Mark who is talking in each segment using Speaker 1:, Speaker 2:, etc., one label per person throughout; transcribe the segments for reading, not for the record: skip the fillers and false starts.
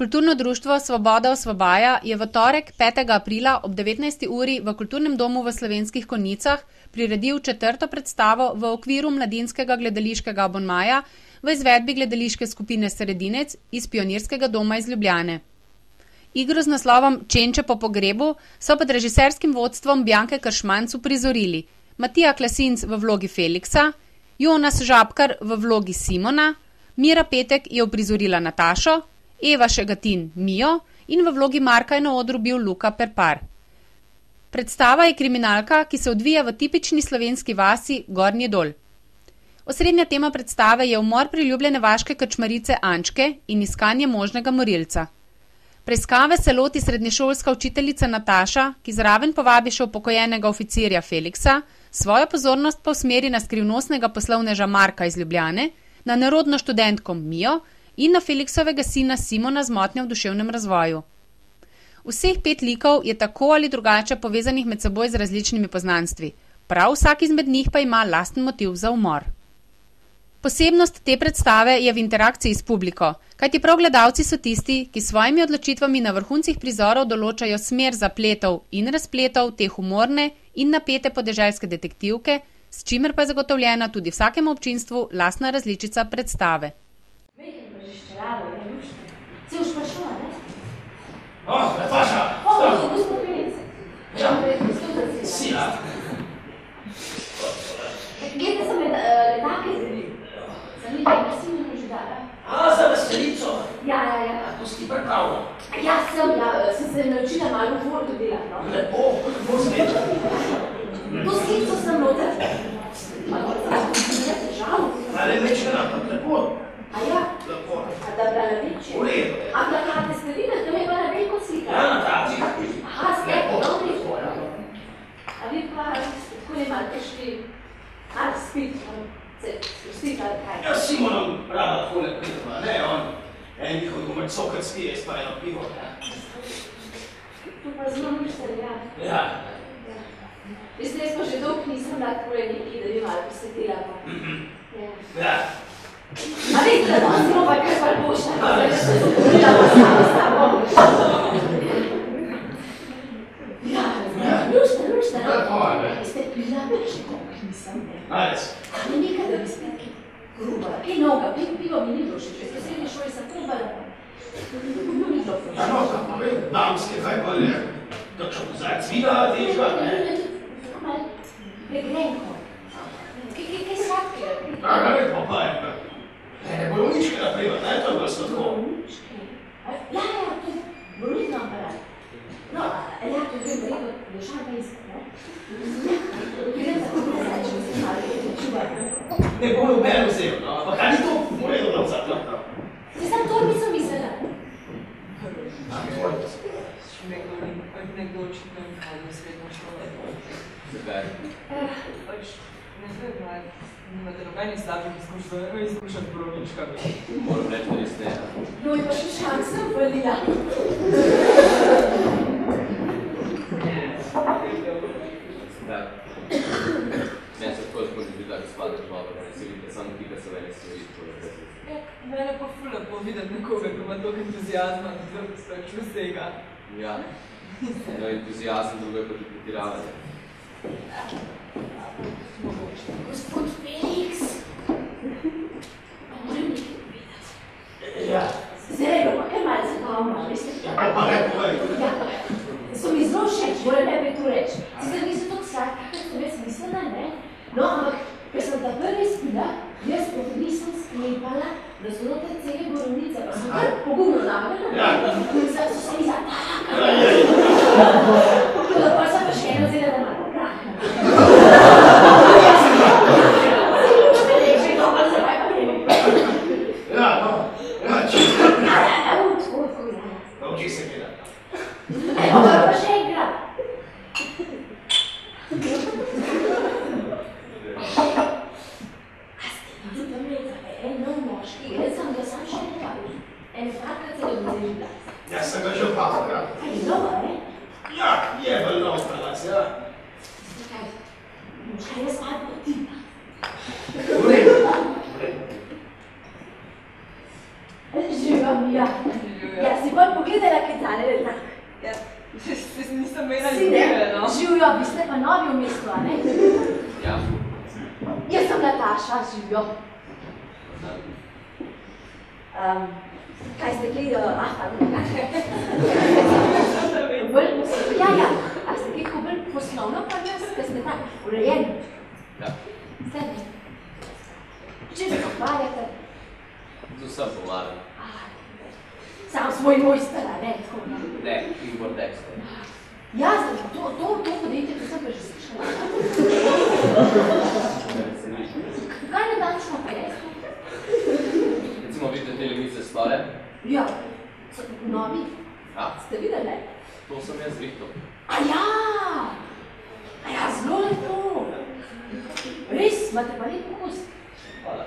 Speaker 1: Kulturno društvo Svoboda osvobaja je v torek 5. aprila ob 19. uri v Kulturnem domu v Slovenskih Konjicah priredil 4. predstavo v okviru mladinskega gledališkega abonmaja v izvedbi gledališke skupine Sredinec iz Pionirskega doma iz Ljubljane. Igro z naslovom Čenče po pogrebu so pod režiserskim vodstvom Bjanke Kršmanc uprizorili Matija Klasinc v vlogi Feliksa, Jonas Žabkar v vlogi Simona, Mira Petek je uprizorila Natašo, Eva Šegatin Mijo in v vlogi Marka je na odru bil Luka Perpar. Predstava je kriminalka, ki se odvija v tipični slovenski vasi Gornji Dol. Osrednja tema predstave je umor priljubljene vaške krčmarice Ančke in iskanje možnega morilca. Preiskave se loti srednješolska učiteljica Nataša, ki zraven povabi še upokojenega oficirja Feliksa, svojo pozornost pa usmeri na skrivnostnega poslovneža Marka iz Ljubljane, na nerodno študentko Mijo in na Feliksovega sina Simona z motnjo v duševnem razvoju. Vseh 5 likov je tako ali drugače povezanih med seboj z različnimi poznanstvi, prav vsak izmed njih pa ima lasten motiv za umor. Posebnost te predstave je v interakciji s publiko, kajti prav gledalci so tisti, ki s svojimi odločitvami na vrhuncih prizorov določajo smer zapletov in razpletov te humorne in napete podeželske detektivke, s čimer pa je zagotovljena tudi vsakemu občinstvu lastna različica predstave.
Speaker 2: Se už prišla, ne?
Speaker 3: Nataša!
Speaker 2: Gospod Feliksa.
Speaker 3: Ja, sila.
Speaker 2: Gledajte se med letake zanimaj, kaj si mi že dala?
Speaker 3: Za veselico?
Speaker 2: Ja.
Speaker 3: To si ti pripravila?
Speaker 2: Ja, sem se naučila malo v dvorku delati, no.
Speaker 3: Lepo, kako zgleda?
Speaker 2: To sklico sem noter.
Speaker 3: Ali večkrat, lepo.
Speaker 2: A ja?
Speaker 3: Lepo.
Speaker 2: A da bila na večje?
Speaker 3: V redu.
Speaker 2: A plakate ste videli, da mi je pa na veliko slika?
Speaker 3: Ja, na taci.
Speaker 2: Aha, ste, no, lepo. A vi pa tako ne imate šli, ali spit, se spita, kaj?
Speaker 3: Ja, Simonom rada takole prideva, ne, on en njihov gumercokrat spije, jaz pa eno pivo, ne.
Speaker 2: Tu pa zelo mišter, ja.
Speaker 3: Ja.
Speaker 2: Veste, jaz pa že dolg nisem da takole neki, da bi malo posvetila.
Speaker 3: Ja.
Speaker 2: A veste, da danes zelo pa kaj pa bošta, da se zadovoljila pa sama s tabo. Ja, lušta, no.
Speaker 3: Lepo, ne.
Speaker 2: Ste pila več, koliko nisem, ne.
Speaker 3: Ajde.
Speaker 2: Ali nekaj, da bi spet kaj grubala, kaj noga, pivo mi ni došli, če ste srednji šoli sem trebala. Ni dobro.
Speaker 3: Ja, no, tam pa vem, damske, kaj pa je, kakšno pozajec vida, težka, ne.
Speaker 2: Malo pregrenko. Kaj sladkega?
Speaker 3: Ja, lepo pa je, ne. Ne, boloničke naprimer, ne, to je bilo sladko.
Speaker 2: Boloničke? Ja, to je bolonitno aparat. No, ja, to je verjetno šampejska, ne? Grem za komisaj, če bi se malo čuvala.
Speaker 3: Ne bo noben vzel, no, ampak kaj ni to moredo nam zaklapno?
Speaker 2: Se sam to nisem mislila.
Speaker 4: Nekdo očitno je hodil v srednjo šolo.
Speaker 3: Zakaj?
Speaker 4: Ne vem, nimate nobenih slabih izkušenj s boloničkami.
Speaker 3: Moram reči, da res ne.
Speaker 2: No, in pa še šansa valila.
Speaker 3: Da. Meni se tako skozi bi tako spada dobro, ne se vidite, samo ti, da se meni stvari tako.
Speaker 4: Mene pa ful lepo videti nekoga, ko ima toliko entuzijazma, da se tako vsega.
Speaker 3: Ja. No, entuzijazm, drugo je pa že pretiravanje.
Speaker 2: Gospod Feliks, pa moram nekaj povedati.
Speaker 3: Ja.
Speaker 2: Zdaj pa kaj malo zabavno, veste?
Speaker 3: Ja, pa ne povej.
Speaker 2: Ja, so mi zelo všeč, moram najprej to reči. Sicer niso tako sladka, kot sem jaz mislila, ne? No, ampak, ker sem ta prvi spila, jaz pa nisem sklepala, da so noter cele borovnice, pa sem kar pogumno navljena.
Speaker 3: Ja.
Speaker 2: So se mi zatakali.
Speaker 3: Ja.
Speaker 2: Pa sem pa še eno vzela, da malo prahna.
Speaker 3: Ja, no. Ja, čisto. Nauči se gledati.
Speaker 2: Evo, pa še enkrat. A ste videli, da me je en nov moški, jaz sem ga sam še ne pravil. En dvakrat se ga vzeli.
Speaker 3: Jaz sem ga že opazil, ja.
Speaker 2: Kaj je nova, ne?
Speaker 3: Ja, je bil nov prelac, ja.
Speaker 2: Zakaj? Možda je spadlo tipa.
Speaker 3: V redu.
Speaker 2: Živa mi, ja.
Speaker 4: Živijo
Speaker 2: Ja, si bolj pogledala, kaj tale je tak.
Speaker 4: Ja, nisem imela
Speaker 2: Si ne,
Speaker 4: izbire, no.
Speaker 2: živijo, vi ste pa novi v mestu, a ne?
Speaker 3: Ja.
Speaker 2: Jaz sem Nataša, živijo. Kaj ste gledali? Ja, a ste kaj bolj poslovno pa nas, ker ste tak urejeni?
Speaker 3: Ja.
Speaker 2: Ste ne? Če se pohvaljate?
Speaker 3: Z vsem pomaram.
Speaker 2: Sam svoj mojster, a ne?
Speaker 3: Ne, import-export.
Speaker 2: Ja, to podjetje, to sem pa že slišala. Kaj ne dančno presto?
Speaker 3: Recimo, vidite tele mice stole?
Speaker 2: Ja, so novi.
Speaker 3: Ja.
Speaker 2: Ste videli?
Speaker 3: To sem jaz rihtal.
Speaker 2: A ja, zelo lepo. Res, imate pa lep okus.
Speaker 3: Hvala.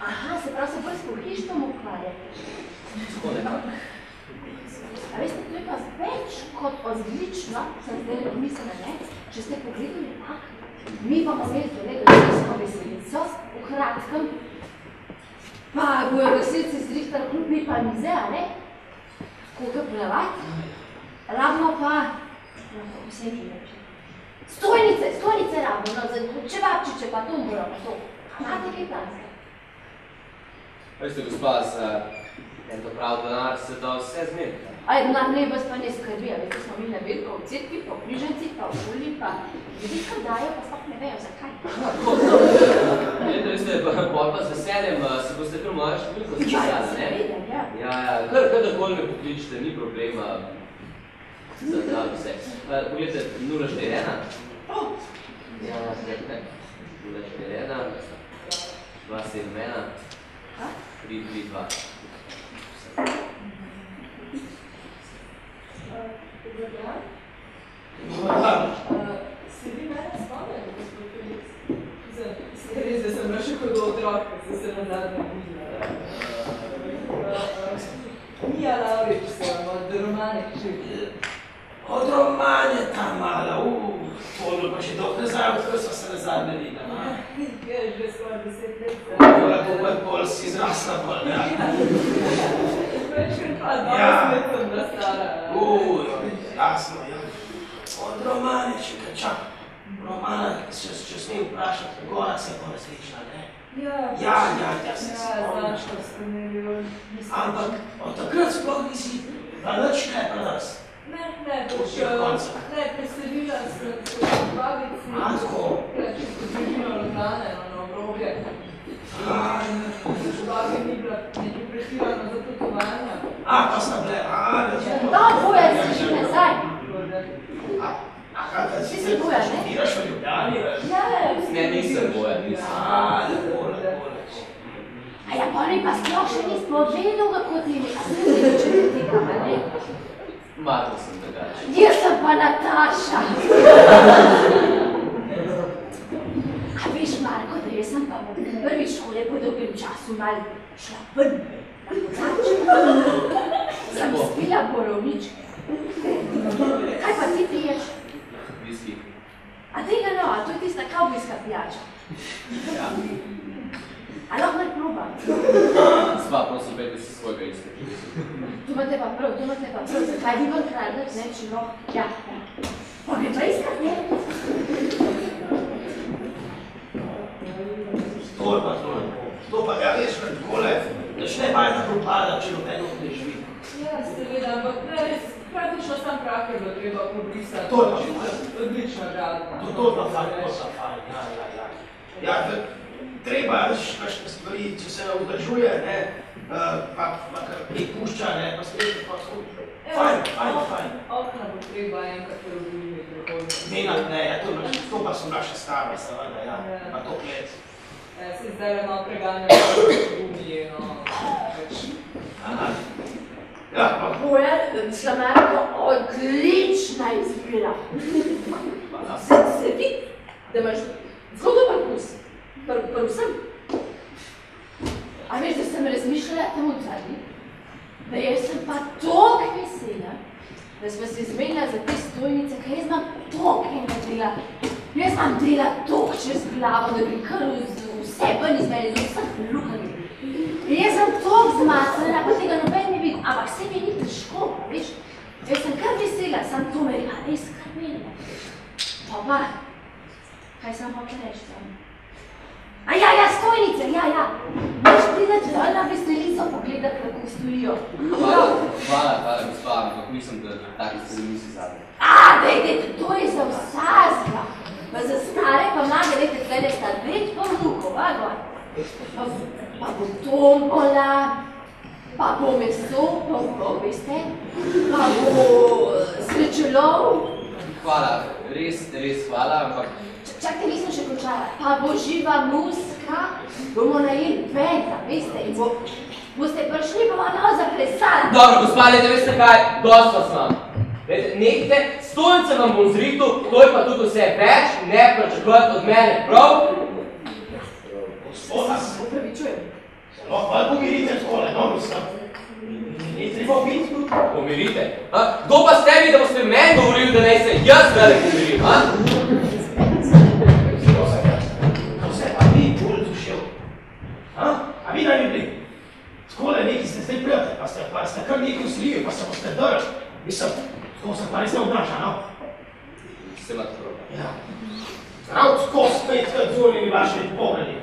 Speaker 2: Aha, se pravi, se bolj s pohištvom ukvarjate.
Speaker 3: Tako nekako.
Speaker 2: A veste, to je pa več kot odlično, sem zdaj pomislila, ne? Če ste pogledali tak, mi pa imamo zdaj gasilsko veselico, v kratkem, pa bojo gasilci zrihtali klubi pa mize, a ne? Koga plevati, rabimo pa, vse ni reči. Stojnice rabimo, no, čevapčiče pa tumburo, pa to. Imate kaj tanske?
Speaker 3: Veste, gospa, za eno prav denar se da vse zmeriti.
Speaker 2: Aj, denar ne vas pa ne skrbi, a veste, smo mi na veliko v cerkvi, po križanci, pa v šoli, pa ljudi, kaj dajo, pa sploh ne vejo, zakaj.
Speaker 3: Veste, bolj pa z veseljem se boste kar moja številko zapisala, ne?
Speaker 2: Ja.
Speaker 3: Ja, kadarkoli me pokličite, ni problema za vse. Poglejte, 041. Ja, 041, 271, 332.
Speaker 4: Si vi mene spomnili, gospod Felix? Res, da sem še kot otrok, ker sem se nazadnje videla. Mija Lavrič sem od Romane Křivke.
Speaker 5: Od Romane ta mala, polo pa še dolg nazaj, odkar smo se nazadnje videla.
Speaker 4: Je že skoraj 10 let.
Speaker 5: Pol si zrasla pol, ja.
Speaker 4: Večkrat pa 20 let sem bila stara.
Speaker 5: Jasno, ja. Od Romane še kaj čak. Romana, če smem vprašati, gora se je pa različna, ne? Ja, se spomniš.
Speaker 4: Znaško ste imeli.
Speaker 5: Ampak od takrat sploh nisi nič kaj pri nas.
Speaker 4: Ne, preselila sem se v babici.
Speaker 5: Tako?
Speaker 4: Če ste družino Ljubljane, na obrobje. Babi ni bila nekaj preširana za potovanja.
Speaker 5: Pa sta bile,
Speaker 2: Da, boja se že nazaj.
Speaker 5: Si se boja, ne? Študiraš v Ljubljani?
Speaker 3: Ne, nisem boja, nisem.
Speaker 5: Lepo.
Speaker 2: A ja, poli pa sploh še nismo vedel, kako ti je. A se ne če ti tega, ne?
Speaker 3: Marko sem drugače.
Speaker 2: Jaz sem pa Nataša. A veš, Marko, da jaz sem pa prvič škole po dolgem času malo šla ven na kozaček. Sem spila borovničke. Kaj pa ti piješ?
Speaker 3: Viski.
Speaker 2: A tega no, a to je tista kavbojska pijača.
Speaker 3: Ja.
Speaker 2: A lahko ne probam?
Speaker 3: Sva, prosim, pejte si svojega iskati.
Speaker 2: Tu imate pa prav. Zakaj bi vam kradek, ne, če no? Ja. Pa me pa iskat, ne?
Speaker 5: To pa, ja, veš, takole, začne bajta propada, če nobeno ne živi.
Speaker 4: Ja, seveda, ampak res, praktično sam prah je bilo treba pobrisati.
Speaker 5: To je pa fajn.
Speaker 4: Odlična gradba.
Speaker 5: To je pa fajn, ja. Ja, treba kakšne stvari, če se vzdržuje, ne, pa kar pripušča, ne, pa spet pa skupaj. Fajn.
Speaker 4: Okna bo treba enkrat preobljiviti prihodnosti.
Speaker 5: Menat ne, ja, to pa so naše stave, seveda, ja, pa to let.
Speaker 4: Se zdaj malo preganjamo gumije, no, več.
Speaker 5: Ja, pa
Speaker 2: Boja, Slamarko, odlična izbira. Se vidi, da imaš zelo dober vkus. Prvsem. A veš, da sem razmišljala tam v zadnji, da jaz sem pa toliko vesela, da smo se izmenila za te stojnice, ker jaz imam toliko enega dela. Jaz imam dela toliko čez glavo, da bi kar vse ven izmenila, z vseh lukanj. Jaz sem toliko zmacnila, pa tega noben ne vidi, ampak Jo.
Speaker 3: Hvala, gospa, ampak mislim, da taki stvari nisi zadnji.
Speaker 2: Dejte, to je za vsazga. Pa za stare pa mlade, dejte, tlele sta 5 vnukov, gor. Pa bo tombola, pa bo meso, veste, pa bo svečelov.
Speaker 3: Hvala, res hvala, ampak...
Speaker 2: Čakajte, nisem še končala. Pa bo živa muska, bomo najeli benda, veste, in boste prišli, bomo zaplesali.
Speaker 3: Dobro, gospa, veste kaj, dosta sem. Nekajte, stojnice vam bom zritu, to je pa tudi vse več, ne pričakovati od mene, prav?
Speaker 5: Gospoda,
Speaker 4: Opravičujem.
Speaker 5: malo pomirite takole, no, mislim. Ni treba biti tudi.
Speaker 3: Pomirite? Kdo pa ste mi, da boste meni govorili, da naj se jaz zdaj pomirim, a?
Speaker 5: Vse pa vi bolj dušil. A vi naj bi bili? Takole neki ste zdaj prijatelj, pa ste kar neki usiljivi, pa se boste drži. Mislim, tako se pa res ne obnaša, no?
Speaker 3: Se imate prav.
Speaker 5: Ja. Prav tako spet kad zunimi vašimi pogledi.